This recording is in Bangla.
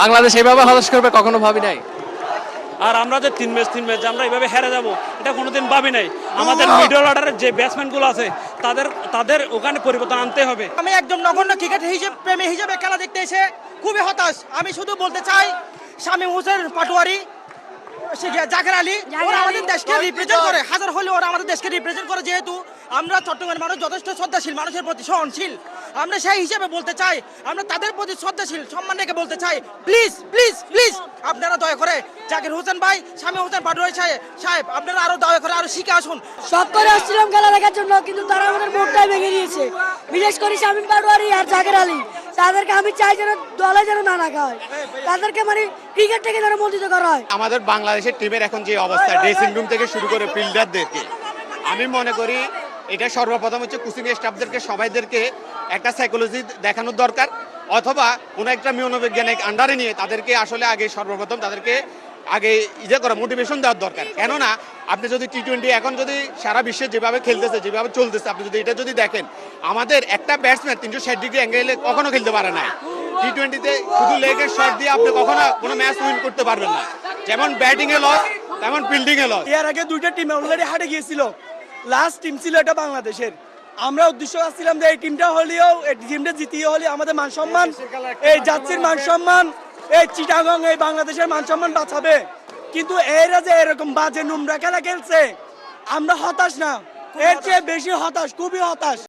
বাংলাদেশ এভাবে হতাশ করবে কখনো ভাবি নাই। আর আমরা যে তিন ম্যাচ আমরা এইভাবে হেরে যাব এটা কোনোদিন ভাবি নাই। আমাদের মিডল অর্ডারের যে ব্যাটসম্যানগুলো আছে তাদের ওখানে পরিবর্তন আনতে হবে। আমি একদম নগণ্য ক্রিকেট প্রেমী হিসেবে খেলা দেখতে এসে খুবই হতাশ। আমি শুধু বলতে চাই শামীম হোসেন পাটোয়ারি, জাকের আলী ওরা আমাদের দেশকে রিপ্রেজেন্ট করে, হাজার হলে ওরা আমাদের দেশকে রিপ্রেজেন্ট করে। যেহেতু আমরা চট্টগ্রামের মানুষ যথেষ্ট শ্রদ্ধাশীল, মানুষের প্রতি সহনশীল, আমরা সেই হিসেবে বলতে চাই, আমরা তাদের প্রতি শ্রদ্ধাশীল সম্মান রেখে বলতে চাই, প্লিজ প্লিজ প্লিজ আপনারা দয়া করে জাকির হোসেন ভাই, শামীম হোসেন পাটোয়ারি সাহেব আপনারা আরো দয়া করে আরো শিখে আসুন। সব করে আসছিলাম খেলা দেখার জন্য, কিন্তু তারা আমাদের মুডটাই ভেঙে দিয়েছে। বিশেষ করে শামীম পাটোয়ারি আর জাকের আলী, তাদেরকে আমি চাই যেন দলে যেন না রাখা হয়, তাদেরকে মানে ক্রিকেট থেকে যেন বঞ্চিত করা হয়। আমাদের বাংলাদেশের টিমের এখন যে অবস্থা, ড্রেসিং রুম থেকে শুরু করে ফিল্ডারদেরকে, আমি মনে করি এটা সর্বপ্রথম হচ্ছে কোচিং স্টাফদেরকে সবাইদেরকে একটা সাইকোলজি দেখানোর দরকার, অথবা কোনো একটা মনোবৈজ্ঞানিক আন্ডারে নিয়ে তাদেরকে আসলে আগে সর্বপ্রথম তাদেরকে আগে করা মোটিভেশন দেওয়ার দরকার। কেননা আপনি যদি টি-20 এখন যদি সারা বিশ্বে যেভাবে খেলতেছে, যেভাবে চলতেছে, আপনি যদি এটা যদি দেখেন, আমাদের একটা ব্যাটসম্যান 360 ডিগ্রি অ্যাঙ্গেলে কখনো খেলতে পারে না। টি-20তে শুধু লেগের শট দিয়ে আপনি কখনো কোনো ম্যাচ উইন করতে পারবেন না। যেমন ব্যাটিংয়ে লস, তেমন ফিল্ডিংয়ে লস। এর আগে দুইটা টিম অলরেডি হারে গিয়েছিল, লাস্ট টিম ছিল এটা বাংলাদেশের। আমরা উদ্দেশ্য আসছিলাম যে এই টিমটা হলেও, এই টিমটা জিতিয়ে হলে আমাদের মান সম্মান, এই জাতির মান সম্মান, এই চিটাগং এই বাংলাদেশের মান সম্মান বাঁচাবে। কিন্তু এরা যে এরকম বাজে নোংরা খেলা খেলছে, আমরা হতাশ না, এর চেয়ে বেশি হতাশ, খুবই হতাশ।